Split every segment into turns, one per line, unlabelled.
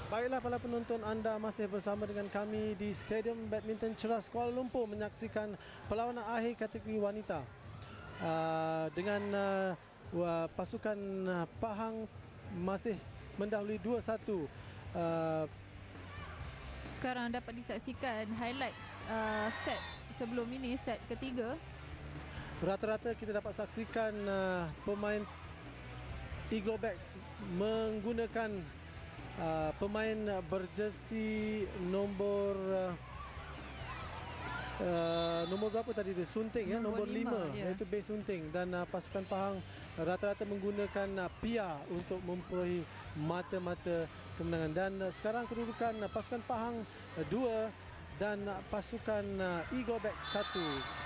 Baiklah para penonton, anda masih bersama dengan kami di Stadium Badminton Ceras Kuala Lumpur menyaksikan perlawanan akhir kategori wanita dengan pasukan Pahang masih mendahului 2-1.
Sekarang dapat disaksikan highlights set sebelum ini, set ketiga.
Rata-rata kita dapat saksikan pemain Eagle Backs menggunakan pemain berjersey nombor berapa tadi dia? Sunting ya, nombor 5 iaitu base Sunting, dan pasukan Pahang rata-rata menggunakan Pia untuk memperolehi mata-mata kemenangan. Dan sekarang kedudukan pasukan Pahang 2 dan pasukan Eagle Backs 1.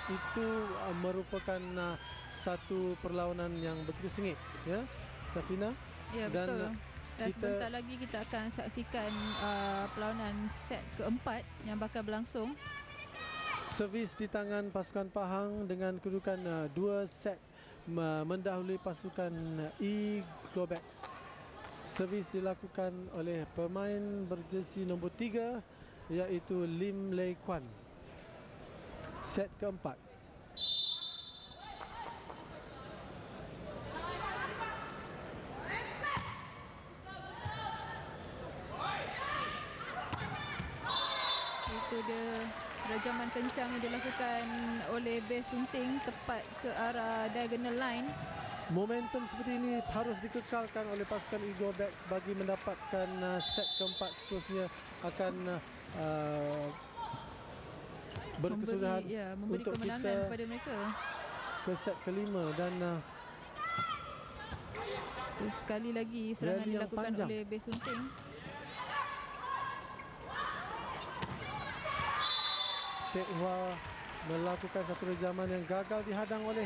Itu merupakan satu perlawanan yang begitu sengit ya, Safina.
Ya, betul. Dan sebentar lagi kita akan saksikan perlawanan set keempat yang bakal berlangsung.
Servis di tangan pasukan Pahang dengan kedudukan 2 set mendahului pasukan Eagle Backs. Servis dilakukan oleh pemain berjersey nombor 3 iaitu Lim Lei Kwan. Set keempat.
Itu dia rajaman kencang yang dilakukan oleh base Sunting tepat ke arah diagonal line.
Momentum seperti ini harus dikekalkan oleh pasukan Eagle Backs bagi mendapatkan set keempat seterusnya akan berkesudahan
memberi
untuk
kemenangan
kita
kepada mereka
ke set kelima. Dan
sekali lagi serangan dilakukan oleh base Sunting.
Tek Hua melakukan satu rejaman yang gagal dihadang oleh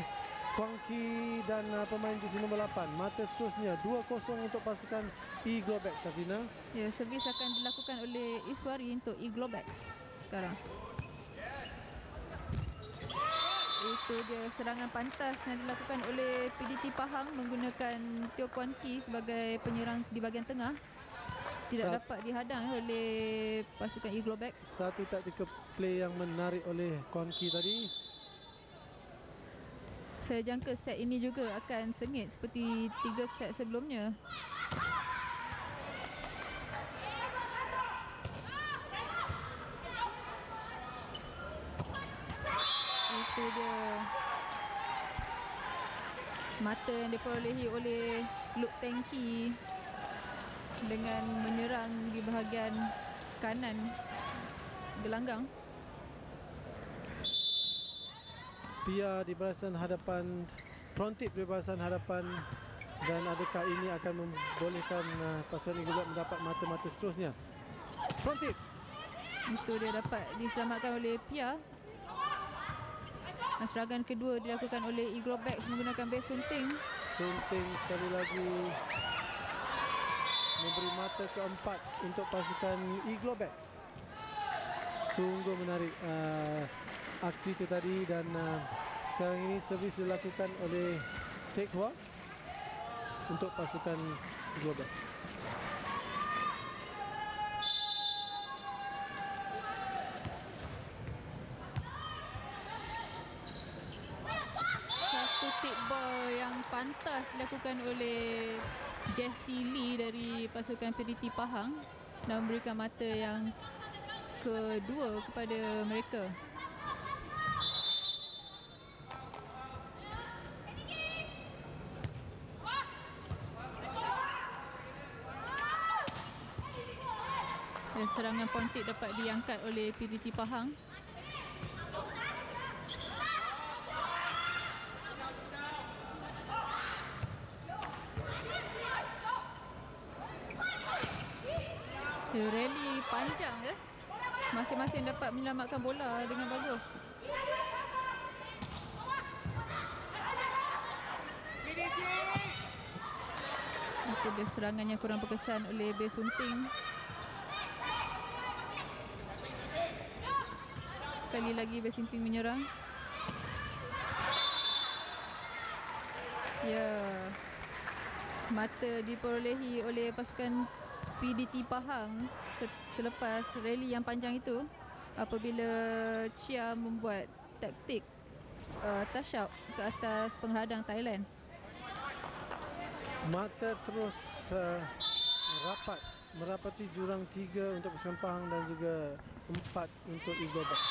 Kuang Ki dan pemain jersey nombor 8. Mata seterusnya 2-0 untuk pasukan Eagle Backs, Safina.
Ya, servis akan dilakukan oleh Iswari untuk Eagle Backs sekarang. Itu dia serangan pantas yang dilakukan oleh PDT Pahang menggunakan Teo Kuan Ki sebagai penyerang di bahagian tengah. Tidak dapat dihadang oleh pasukan Eagle Backs.
Satu taktikal play yang menarik oleh Kuan Ki tadi.
Saya jangka set ini juga akan sengit seperti 3 set sebelumnya. Itu dia mata yang diperolehi oleh Luke Tengki dengan menyerang di bahagian kanan gelanggang.
Pia di barisan hadapan, Prontip di barisan hadapan, dan adakah ini akan membolehkan pasukan Eagle Backs mendapat mata-mata seterusnya? Prontip.
Itu dia dapat diselamatkan oleh Pia. Serangan kedua dilakukan oleh Eagle Backs menggunakan base Sunting.
Sunting sekali lagi memberi mata keempat untuk pasukan Eagle Backs. Sungguh menarik aksi itu tadi. Dan sekarang ini servis dilakukan oleh Tek Hua untuk pasukan Eagle Backs.
Satu tip ball yang pantas dilakukan oleh Jessie Lee dari pasukan PDT Pahang dan memberikan mata yang kedua kepada mereka. Dan serangan Pontik dapat diangkat oleh PDT Pahang. Rally panjang ya. Masing-masing dapat menyelamatkan bola dengan bagus. Itu dia serangan yang kurang berkesan oleh base Sunting. Sekali lagi base Sunting menyerang. Ya, mata diperolehi oleh pasukan PDT Pahang selepas rally yang panjang itu, apabila Chia membuat taktik touch out ke atas penghadang Thailand.
Mata terus merapati jurang 3 untuk pasukan Pahang dan juga 4 untuk Eagle Back.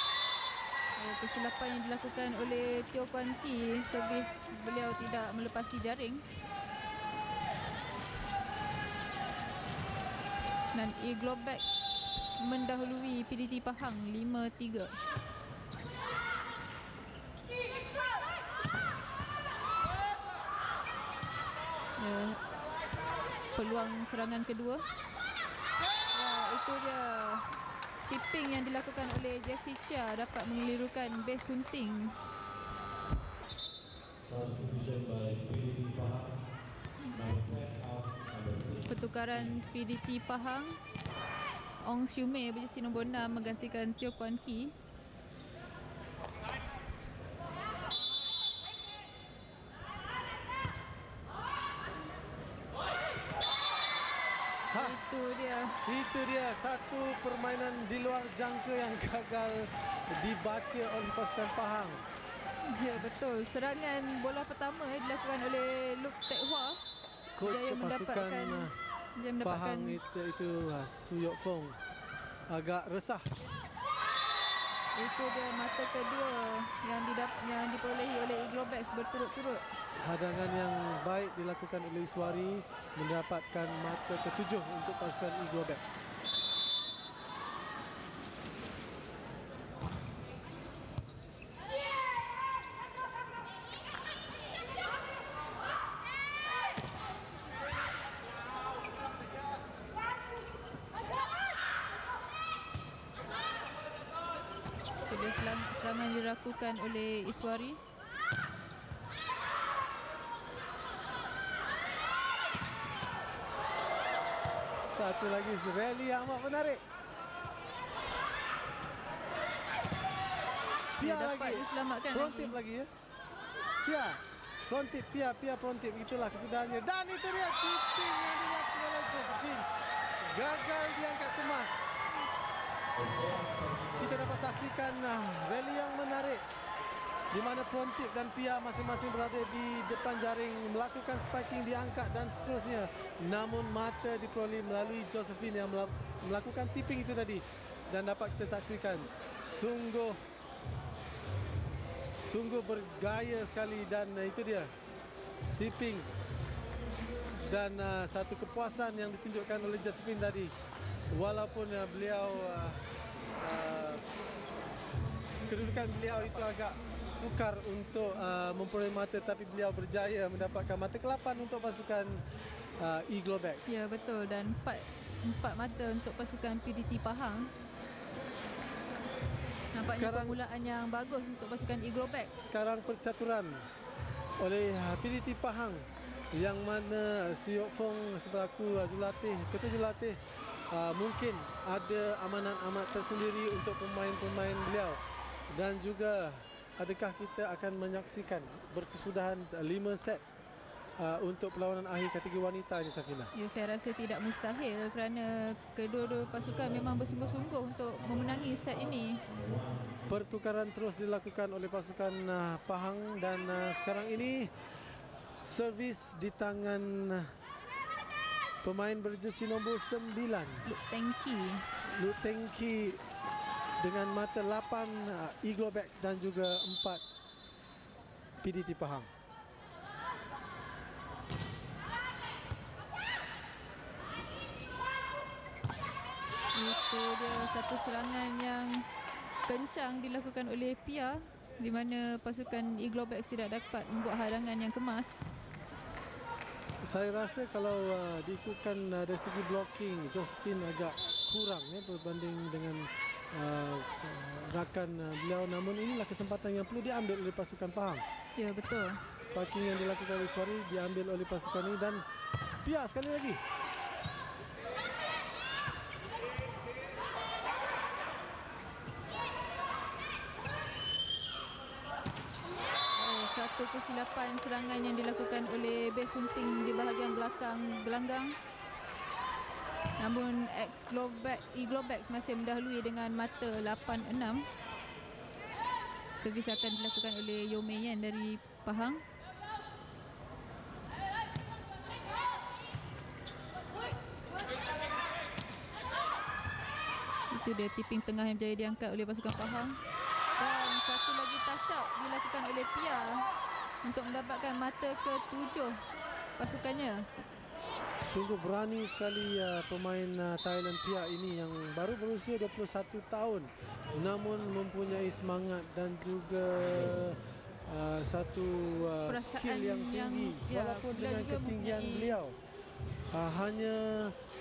Kesilapan yang dilakukan oleh Teo Kwan Kee, servis beliau tidak melepasi jaring. Dan Eagle Back mendahului PDT Pahang 5-3. Peluang serangan kedua. Itu dia, tipping yang dilakukan oleh Jessie Chia dapat mengelirukan base sunting. Pertukaran PDT Pahang, Ong Siu Mei berjersey nombor 6 menggantikan Teo Kwan Kee.
Itu dia satu permainan di luar jangka yang gagal dibaca oleh pasukan Pahang.
Ya, betul. Serangan bola pertama dilakukan oleh Luke Teck Hua.
Coach pasukan Pahang itu Su Yok Fong agak resah.
Itu dia mata kedua yang diperolehi oleh Eagle Backs berturut-turut.
Hadangan yang baik dilakukan oleh Iswari mendapatkan mata ke-7 untuk pasukan Eagle Backs.
Serangan dilakukan oleh Iswari.
Satu lagi rally yang amat menarik. Pia lagi. Front tip lagi ya. Pia. Front tip, Pia front tip. Itulah kesudahannya. Dan itu dia tipping yang dilakukan oleh Josephine. Gagal diangkat kemas. Kita dapat saksikan rally yang menarik di mana front tip dan Pia masing-masing berada di depan jaring melakukan spiking diangkat dan seterusnya. Namun mata diperoleh melalui Josephine yang melakukan tipping itu tadi dan dapat kita saksikan sungguh bergaya sekali dan itu dia tipping dan satu kepuasan yang ditunjukkan oleh Josephine tadi. Walaupun beliau kedudukan beliau itu agak sukar untuk memperoleh mata, tapi beliau berjaya mendapatkan mata ke-8 untuk pasukan Eagle Backs.
Ya, betul, dan 4 mata untuk pasukan PDT Pahang. Nampaknya sekarang permulaan yang bagus untuk pasukan Eagle Backs.
Sekarang percaturan oleh PDT Pahang yang mana Su Yok Fong selaku ketua jurulatih mungkin ada amanat-amanat tersendiri untuk pemain-pemain beliau. Dan juga adakah kita akan menyaksikan berkesudahan 5 set untuk perlawanan akhir kategori wanita ini, Safina?
Ya, saya rasa tidak mustahil kerana kedua-dua pasukan memang bersungguh-sungguh untuk memenangi set ini.
Pertukaran terus dilakukan oleh pasukan Pahang dan sekarang ini servis di tangan pemain berjersey nombor 9 Luke Teng Kee dengan mata 8 Eagle Backs dan juga 4 PDT Pahang.
Itu dia satu serangan yang kencang dilakukan oleh Pia di mana pasukan Eagle Backs tidak dapat membuat hadangan yang kemas.
Saya rasa kalau diikutkan dari segi blocking, Josephine agak kurang berbanding dengan rakan beliau. Namun inilah kesempatan yang perlu diambil oleh pasukan Pahang.
Ya, betul.
Spiking yang dilakukan oleh Iswari diambil oleh pasukan ini dan Pia sekali lagi.
Satu kesilapan serangan yang dilakukan oleh base sunting di bahagian belakang gelanggang. Namun Eagleback masih mendahului dengan mata 8-6. Servis akan dilakukan oleh Yeo Mei Yan dari Pahang. Itu dia tipping tengah yang berjaya diangkat oleh pasukan Pahang. Dan satu lagi touch out dilakukan oleh Pia untuk mendapatkan mata ke-7 pasukannya.
Sungguh berani sekali pemain Thailand Pia ini yang baru berusia 21 tahun, namun mempunyai semangat dan juga satu skill yang tinggi, walaupun dengan ketinggian beliau hanya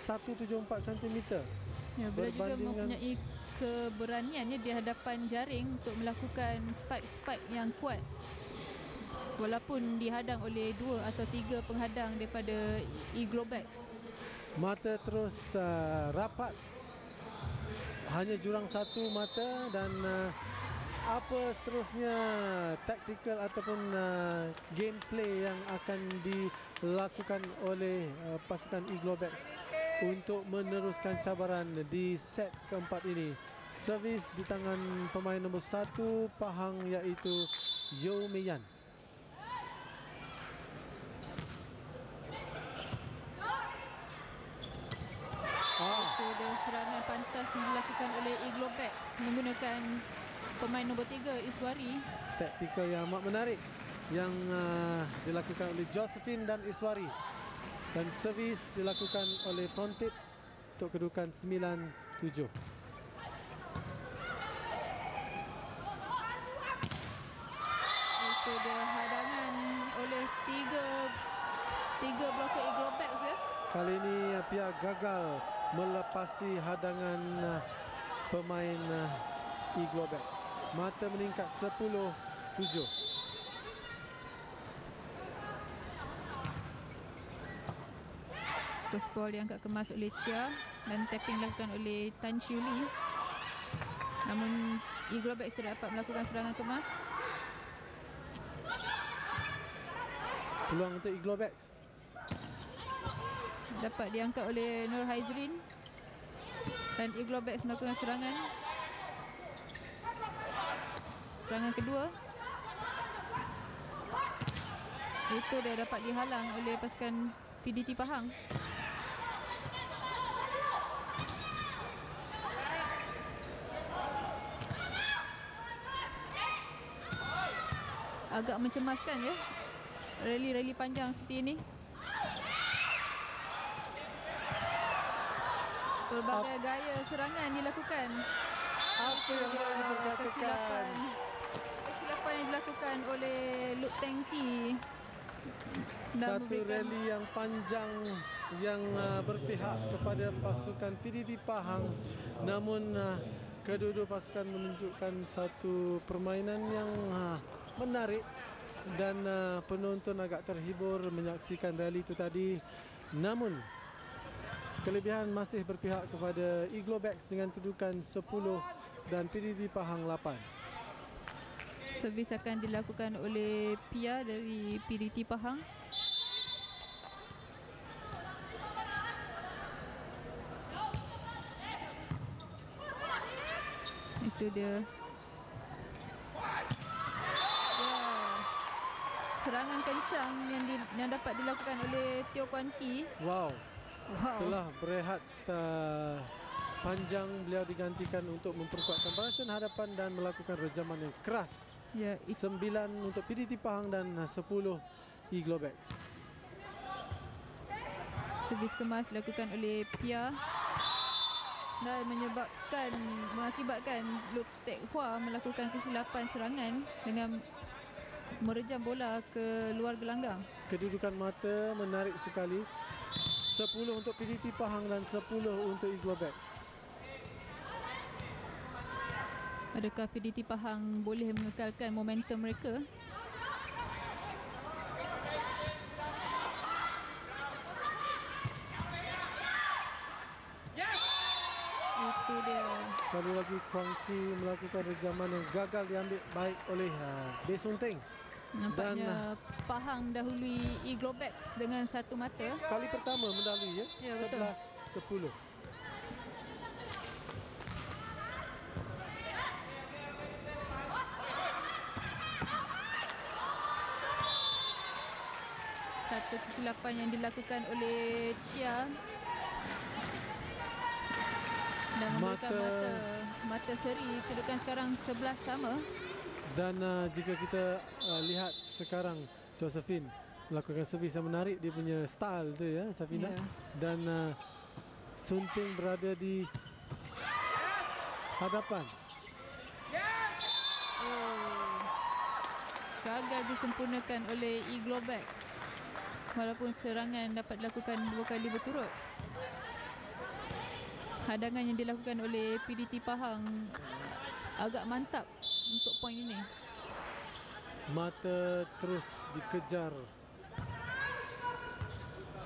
174 cm.
Ya, beliau juga mempunyai keberaniannya di hadapan jaring untuk melakukan spike yang kuat, walaupun dihadang oleh 2 atau 3 penghadang daripada Eaglebacks.
Mata terus rapat, hanya jurang satu mata, dan apa seterusnya taktikal ataupun gameplay yang akan dilakukan oleh pasukan Eaglebacks untuk meneruskan cabaran di set keempat ini. Servis di tangan pemain nombor 1 Pahang, iaitu Yeo Mei Yan.
Itu ada serangan pantas yang dilakukan oleh Eaglebacks menggunakan pemain nombor 3 Iswari.
Taktikal yang amat menarik yang dilakukan oleh Josephine dan Iswari, dan servis dilakukan oleh Prontip untuk kedudukan 9-7.
Itu dia hadangan oleh tiga bloker Eaglebacks ya.
Kali ini Pia gagal melepasi hadangan pemain Eaglebacks. Mata meningkat 10-7.
First ball diangkat kemas oleh Chia dan tapping dilakukan oleh Tan Chiu Lee. Namun Eaglebacks tidak dapat melakukan serangan kemas.
Peluang untuk Eaglebacks.
Dapat diangkat oleh Nur Haizrin dan Eaglebacks melakukan serangan. Serangan kedua. Itu dia dapat dihalang oleh pasukan PDT Pahang. Agak mencemaskan ya, rally panjang seperti ini. Pelbagai gaya serangan dilakukan.
Apa yang
Kesilapan yang dilakukan oleh Luke Teng Ki.
Satu rally yang panjang yang berpihak kepada pasukan PDT Pahang, namun kedua-dua pasukan menunjukkan satu permainan yang menarik, dan penonton agak terhibur menyaksikan rally itu tadi. Namun kelebihan masih berpihak kepada Eaglebacks dengan kedudukan 10 dan PDT Pahang 8.
Servis akan dilakukan oleh Pia dari PDT Pahang. Itu dia. Serangan kencang yang dapat dilakukan oleh Teo Kwan Ki.
Wow. Setelah berehat panjang, beliau digantikan untuk memperkuatkan barisan hadapan dan melakukan rejaman yang keras.
Ya,
9 untuk PDT Pahang dan 10 Eaglebacks.
servis kemas dilakukan oleh Pia dan mengakibatkan Luke Tek Hua melakukan kesilapan serangan dengan merejam bola ke luar gelanggang.
Kedudukan mata menarik sekali. 10 untuk PDT Pahang dan 10 untuk Eaglebacks.
Adakah PDT Pahang boleh mengekalkan momentum mereka? Itu dia.
Sekali lagi Kuang Ki melakukan rejaman yang gagal diambil baik oleh Bae Sun Teng.
Nampaknya Pahang dahului Eagleback dengan satu mata.
Kali pertama mendahului ya.
Ya, betul.
11-10.
Satu kesilapan yang dilakukan oleh Chia dan memberikan mata seri. Kedudukan sekarang 11 sama.
Dan jika kita lihat sekarang Josephine melakukan servis yang menarik, dia punya style tu ya, Safina.
Ya.
Dan Sunting berada di hadapan.
Oh, gagal disempurnakan oleh Eagleback. Walaupun serangan dapat dilakukan 2 kali berturut. Hadangan yang dilakukan oleh PDT Pahang agak mantap untuk poin ini.
Mata terus dikejar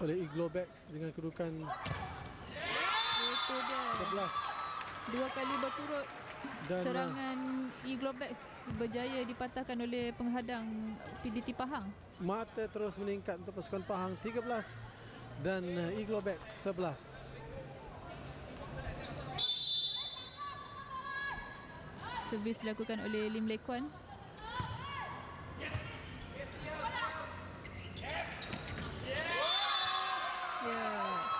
oleh Eaglebacks dengan kedudukan
Itu dia.
11.
2 kali berturut
Dan
serangan Eaglebacks berjaya dipatahkan oleh penghadang PDT Pahang.
mata terus meningkat untuk pasukan Pahang 13 dan Eaglebacks 11.
Servis dilakukan oleh Lim Lei Kuan. Ya,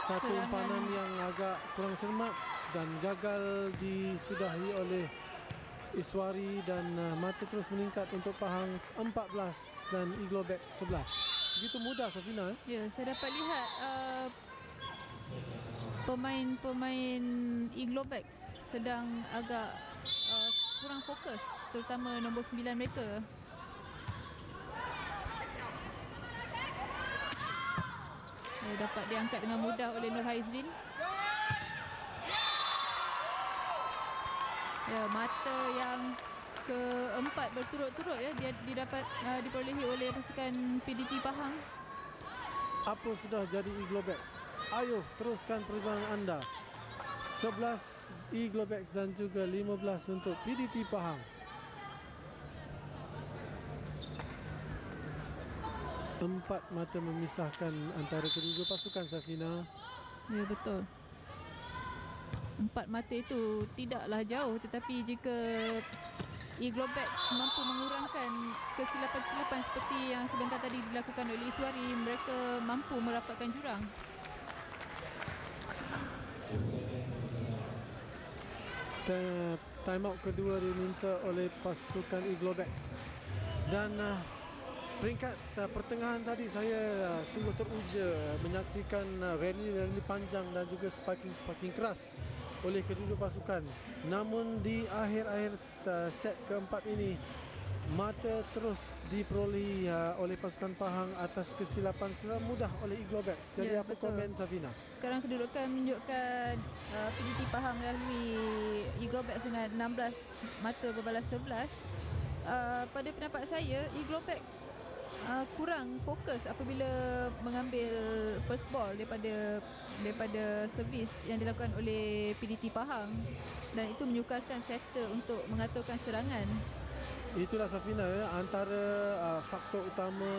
Satu
serangan
umpanan yang agak kurang cermat dan gagal disudahi oleh Iswari, dan mata terus meningkat untuk Pahang 14 dan Eaglebacks 11. Begitu mudah, Safina.
Ya, saya dapat lihat pemain-pemain Eaglebacks sedang agak kurang fokus, terutama nombor 9 mereka. Dapat diangkat dengan mudah oleh Nur Haizrin. Ya, mata yang keempat berturut-turut ya dia didapat diperolehi oleh pasukan PDT Pahang.
Apa sudah jadi Eaglebacks? Ayo teruskan perjuangan anda. 11 Eaglebacks dan juga 15 untuk PDT Pahang. Empat mata memisahkan antara kedua pasukan, Safina.
Ya, betul. 4 mata itu tidaklah jauh, tetapi jika Eaglebacks mampu mengurangkan kesilapan-kesilapan seperti yang sebentar tadi dilakukan oleh Iswari, mereka mampu merapatkan jurang.
Dan time out kedua diminta oleh pasukan Eaglebacks. Dan peringkat pertengahan tadi saya sungguh teruja menyaksikan rally panjang dan juga sparking keras oleh kedua pasukan. Namun di akhir-akhir set keempat ini, mata terus diperolehi oleh pasukan Pahang atas kesilapan secara mudah oleh Eaglebacks. Jadi
Ya,
apa
betul.
komen, Safina?
Sekarang kedudukan menunjukkan PDT Pahang melalui Eaglebacks dengan 16 mata berbalas 11. Pada pendapat saya, Eaglebacks kurang fokus apabila mengambil first ball daripada servis yang dilakukan oleh PDT Pahang, dan itu menyukarkan setter untuk mengaturkan serangan.
Itulah, Safina, ya, antara faktor utama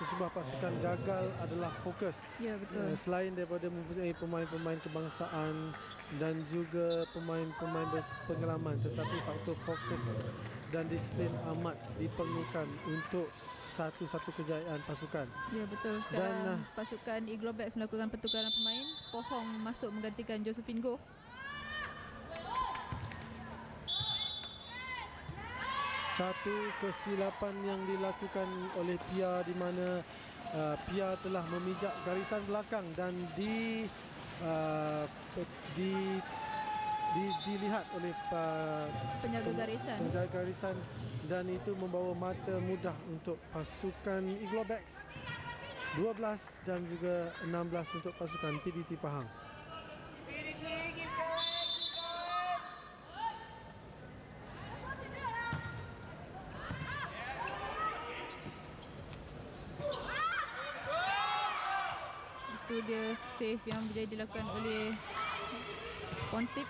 sesebuah pasukan gagal adalah fokus.
Ya, betul.
Selain daripada mempunyai pemain-pemain kebangsaan dan juga pemain-pemain berpengalaman, tetapi faktor fokus dan disiplin amat diperlukan untuk satu-satu kejayaan pasukan.
Ya, betul. Sekarang
Dan,
pasukan Eaglebacks melakukan pertukaran pemain. Pohong masuk menggantikan Josephine Goh.
Satu kesilapan yang dilakukan oleh Pia, di mana Pia telah memijak garisan belakang dan dilihat oleh
Penjaga garisan.
Dan itu membawa mata mudah untuk pasukan Eaglebacks. 12 dan juga 16 untuk pasukan PDT Pahang.
Itu dia save yang berjaya dilakukan oleh Pontip.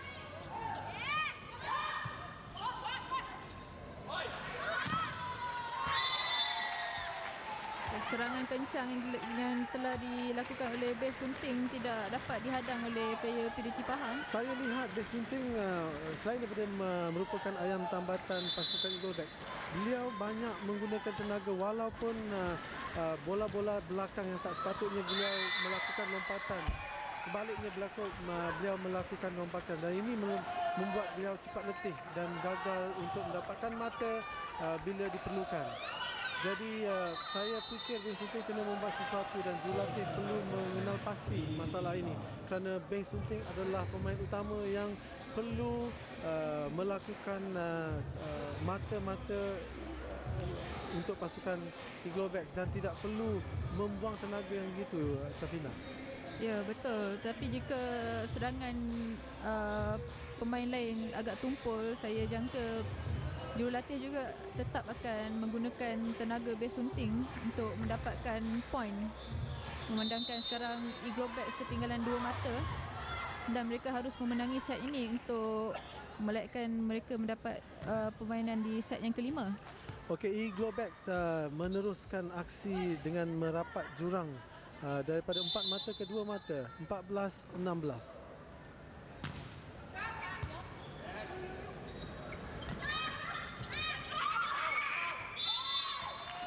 serangan kencang yang telah dilakukan oleh Base Sunting tidak dapat dihadang oleh player PDT Pahang.
Saya lihat Base Sunting selain daripada merupakan ayam tambatan pasukan Eagle Backs, beliau banyak menggunakan tenaga walaupun bola-bola belakang yang tak sepatutnya beliau melakukan lompatan. Sebaliknya beliau melakukan lompatan dan ini membuat beliau cepat letih dan gagal untuk mendapatkan mata bila diperlukan. Jadi saya fikir Beng Sunting kena membuat sesuatu dan jurulatih perlu mengenal pasti masalah ini kerana Beng Sunting adalah pemain utama yang perlu melakukan mata-mata untuk pasukan Eagle Backs dan tidak perlu membuang tenaga yang begitu, Safina.
Ya, betul. Tapi jika serangan pemain lain agak tumpul, saya jangka jurulatih juga tetap akan menggunakan tenaga Base Sunting untuk mendapatkan poin. Memandangkan sekarang Eagle Backs ketinggalan 2 mata dan mereka harus memenangi set ini untuk melainkan mereka mendapat permainan di set yang kelima.
Okey, Eagle Backs meneruskan aksi dengan merapat jurang daripada 4 mata ke 2 mata, 14-16.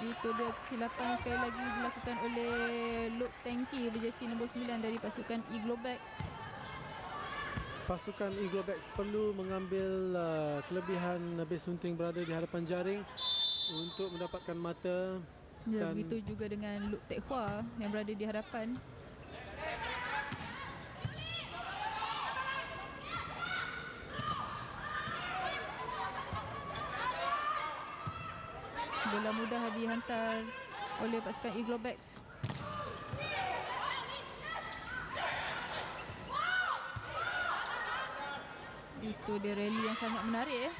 Itu dia kesilapan sekali lagi dilakukan oleh Luke Tanky berjersey nombor 9 dari pasukan Eagle Backs.
Pasukan Eagle Backs perlu mengambil kelebihan Base Sunting berada di hadapan jaring untuk mendapatkan mata.
Ya,
Dan
begitu juga dengan Luke Tek Hua yang berada di hadapan. Bola mudah dihantar oleh pasukan Eagle Backs. Itu dia rally yang sangat menarik.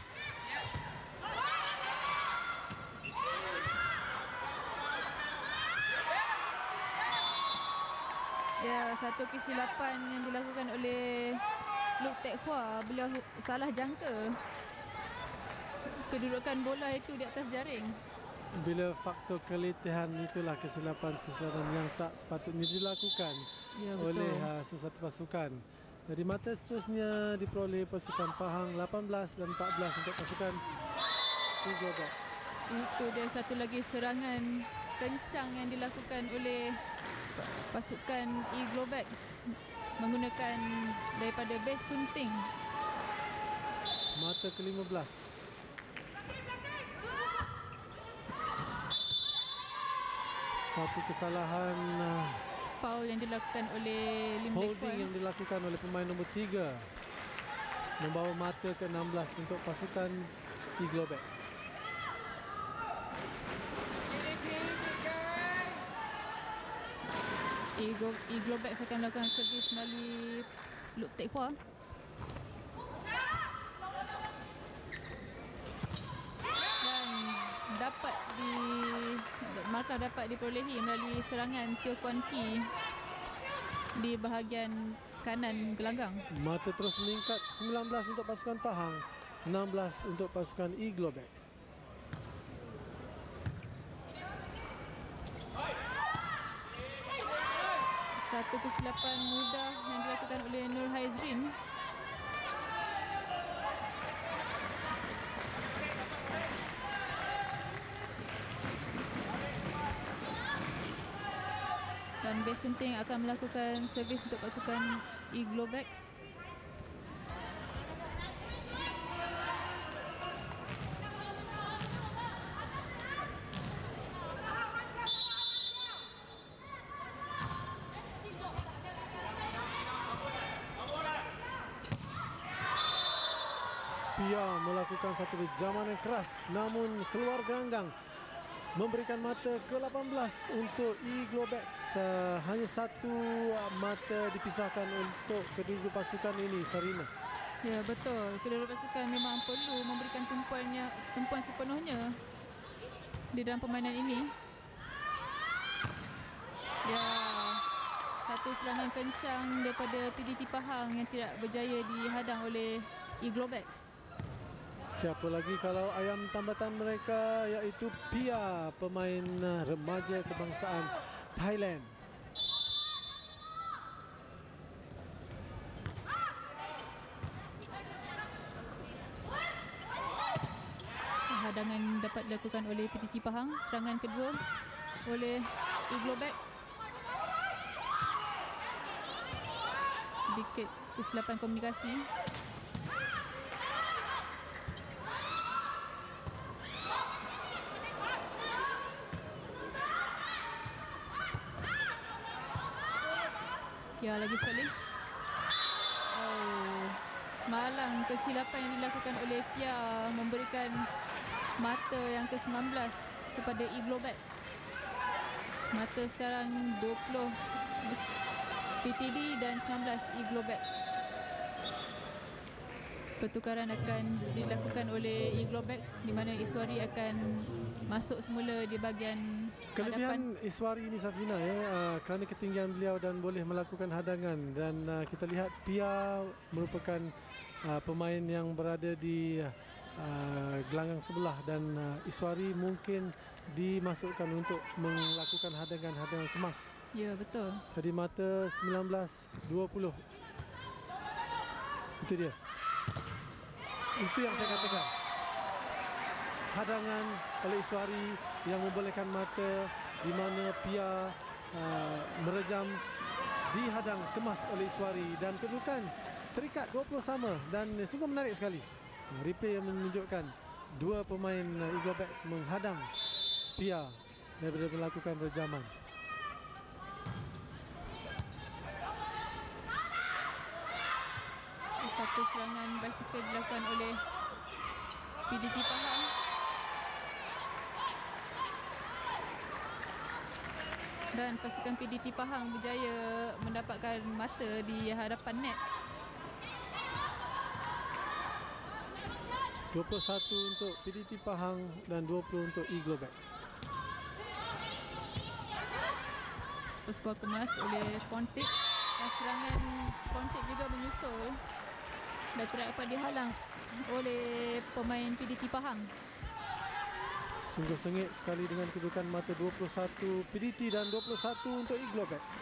Ya, satu kesilapan yang dilakukan oleh Luke Tek Hua. Beliau salah jangka kedudukan bola itu di atas jaring.
bila faktor keletihan itulah kesilapan yang tak sepatutnya dilakukan oleh sesuatu pasukan. Jadi mata seterusnya diperoleh pasukan Pahang 18 dan 14 untuk pasukan Eagle Backs.
Itu dia satu lagi serangan kencang yang dilakukan oleh pasukan Eagle Backs menggunakan daripada Base Sunting.
Mata ke-15. Satu kesalahan
Foul yang dilakukan oleh Lim Lek
holding yang dilakukan oleh pemain nombor 3 membawa mata ke-16 untuk pasukan Eagle Backs.
Eagle Backs akan melakukan servis melalui Luke Tek Hua. Dan markah dapat diperolehi melalui serangan Teo Kuan Ki di bahagian kanan gelanggang.
Mata terus meningkat, 19 untuk pasukan Pahang, 16 untuk pasukan Eagle Backs.
Satu kesilapan mudah yang dilakukan oleh Nur Haizrin. Dan Base Sunting akan melakukan servis untuk pasukan Eagle Backs.
Pia melakukan satu jaman yang keras namun keluar gelanggang, memberikan mata ke-18 untuk Eagle Backs. Hanya satu mata dipisahkan untuk kedua pasukan ini, Sarina.
Ya, betul. Kedua pasukan memang perlu memberikan tumpuan sepenuhnya di dalam permainan ini. Ya, satu serangan kencang daripada PDT Pahang yang tidak berjaya dihadang oleh Eagle Backs.
Siapa lagi kalau ayam tambatan mereka, iaitu Pia, pemain remaja kebangsaan Thailand.
Hadangan dapat dilakukan oleh PTT Pahang. Serangan kedua oleh Iglobacks. Sedikit kesilapan komunikasi. Ya, lagi sekali. Oh, malang kesilapan yang dilakukan oleh Pia memberikan mata yang ke-19 kepada Iglobacks. Mata sekarang 20 PTD dan 19 Iglobacks. Pertukaran akan dilakukan oleh Iglobacks di mana Iswari akan masuk semula di bahagian
Kelebihan
hadapan.
Iswari ini, Safina, kerana ketinggian beliau dan boleh melakukan hadangan, dan kita lihat Pia merupakan pemain yang berada di gelanggang sebelah, dan Iswari mungkin dimasukkan untuk melakukan hadangan-hadangan kemas.
Ya, betul.
Jadi mata 19-20. Itu dia. Itu yang saya katakan. Hadangan oleh Iswari yang membolehkan mata di mana Pia merejam, dihadang kemas oleh Iswari, dan kedudukan terikat 20 sama, dan sungguh menarik sekali. Replay yang menunjukkan dua pemain Iglobacks menghadang Pia daripada melakukan rejaman.
Satu serangan basikal dilakukan oleh PDT Pahang. Dan pasukan PDT Pahang berjaya mendapatkan mata di hadapan net.
21 untuk PDT Pahang dan 20 untuk Iglobacks.
Sebuah kemas oleh Pontik, dan serangan Pontik juga menyusul dan tidak dapat dihalang oleh pemain PDT Pahang.
Sungguh sengit sekali dengan kedudukan mata 21 PDT dan 21 untuk Iglobacks.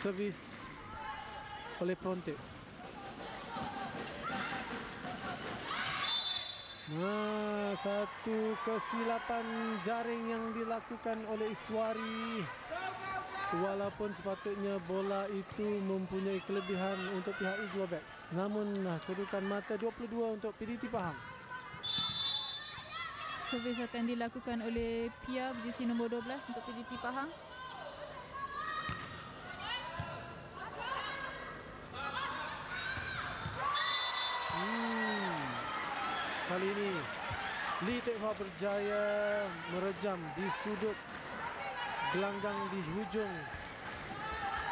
Servis oleh Pontik. Satu kesilapan jaring yang dilakukan oleh Iswari. Walaupun sepatutnya bola itu mempunyai kelebihan untuk pihak Iglobacks, namun kedudukan mata 22 untuk PDT Pahang.
Servis akan dilakukan oleh Pia berjersey nombor 12 untuk PDT Pahang.
Kali ini Lee Teck Hua berjaya merejam di sudut gelanggang di hujung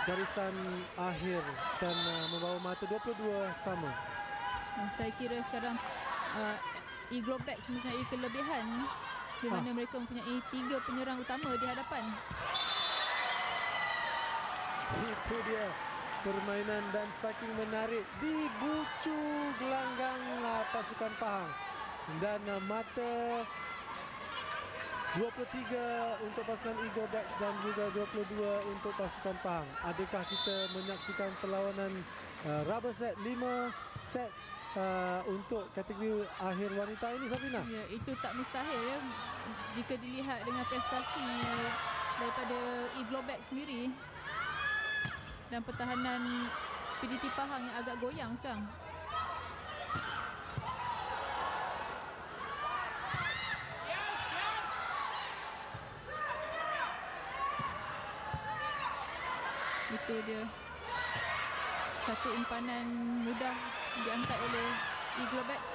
garisan akhir dan membawa mata 22 sama.
Saya kira sekarang Iglobacks mempunyai kelebihan di mana mereka mempunyai 3 penyerang utama di hadapan.
Itu dia permainan dan sparking menarik di bucu gelanggang pasukan Pahang, dan mata 23 untuk pasukan Iglobacks dan juga 22 untuk pasukan Pahang. Adakah kita menyaksikan perlawanan rubber set 5 set untuk kategori akhir wanita ini, Safina?
Ya, itu tak mustahil ya jika dilihat dengan prestasi daripada Iglobacks sendiri dan pertahanan PDT Pahang yang agak goyang sekarang. Itu dia. Satu umpanan mudah diangkat oleh Iglobacks.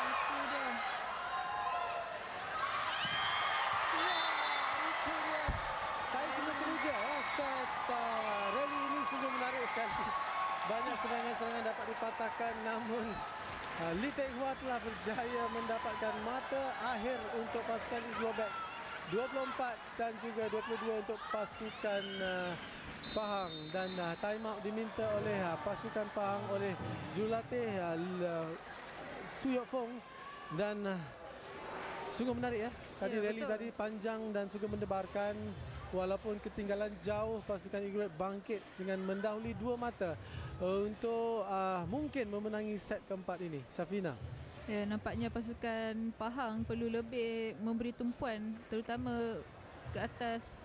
Itu dia.
Itu dia. Saya kena teruja. Set rally ini sungguh menarik sekali. Banyak serangan-serangan dapat dipatahkan, namun Lee Teck Hua telah berjaya mendapatkan mata akhir untuk pasukan Iglobacks. 24 dan juga 22 untuk pasukan Pahang dan time out diminta oleh pasukan Pahang oleh jurulatih Su Yok Fong dan sungguh menarik ya. Tadi
Ya,
rally
betul.
tadi panjang dan sungguh mendebarkan walaupun ketinggalan jauh pasukan Eagle Red bangkit dengan mendahului 2 mata untuk mungkin memenangi set keempat ini. Safina.
Ya, nampaknya pasukan Pahang perlu lebih memberi tumpuan terutama ke atas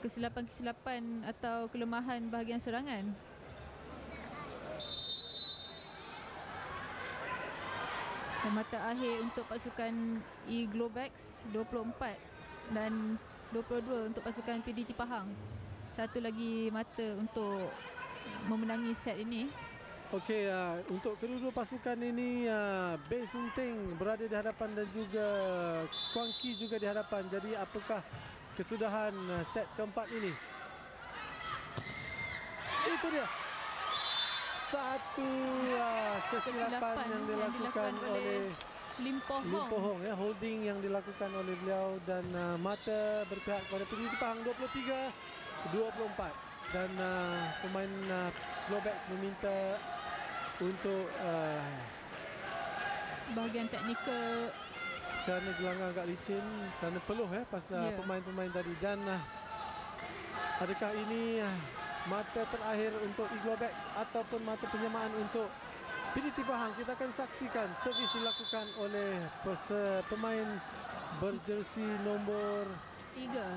kesilapan-kesilapan atau kelemahan bahagian serangan. Dan mata akhir untuk pasukan E-Globex 24 dan 22 untuk pasukan PDT Pahang. Satu lagi mata untuk memenangi set ini.
Okey, untuk kedua-dua pasukan ini Bei Sunting berada di hadapan dan juga Kuang Ki juga di hadapan. Jadi apakah kesudahan set keempat ini? Itu dia. Satu kesilapan yang dilakukan oleh
Lim Po
Lim Po
Hong.
Hong ya, holding yang dilakukan oleh beliau dan mata berpihak kepada PDT Pahang 23-24 dan pemain Globex meminta untuk
Bahagian teknikal
kerana gelanggang agak licin, kerana peluh pasal pemain-pemain tadi. Dan adakah ini mata terakhir untuk E-Globex ataupun mata penyamaan untuk PDT Pahang? Kita akan saksikan servis dilakukan oleh pemain berjersi nombor 3. Ya,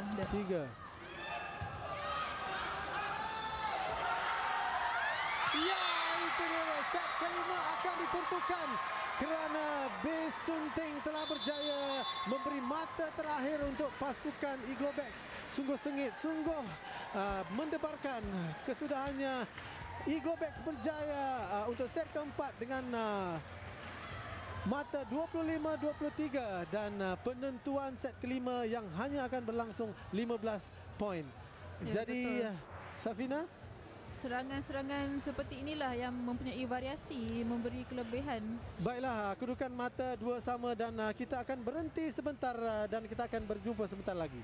itu dia. Set kelima akan ditentukan kerana Bei Sunting telah berjaya memberi mata terakhir untuk pasukan E-Globex. Sungguh sengit, sungguh mendebarkan. Kesudahannya E-Globex berjaya untuk set keempat dengan mata 25-23 dan penentuan set kelima yang hanya akan berlangsung 15 poin.
Ya,
Jadi
betul.
Safina,
serangan-serangan seperti inilah yang mempunyai variasi, memberi kelebihan.
baiklah, kedudukan mata 2 sama dan kita akan berhenti sebentar dan kita akan berjumpa sebentar lagi.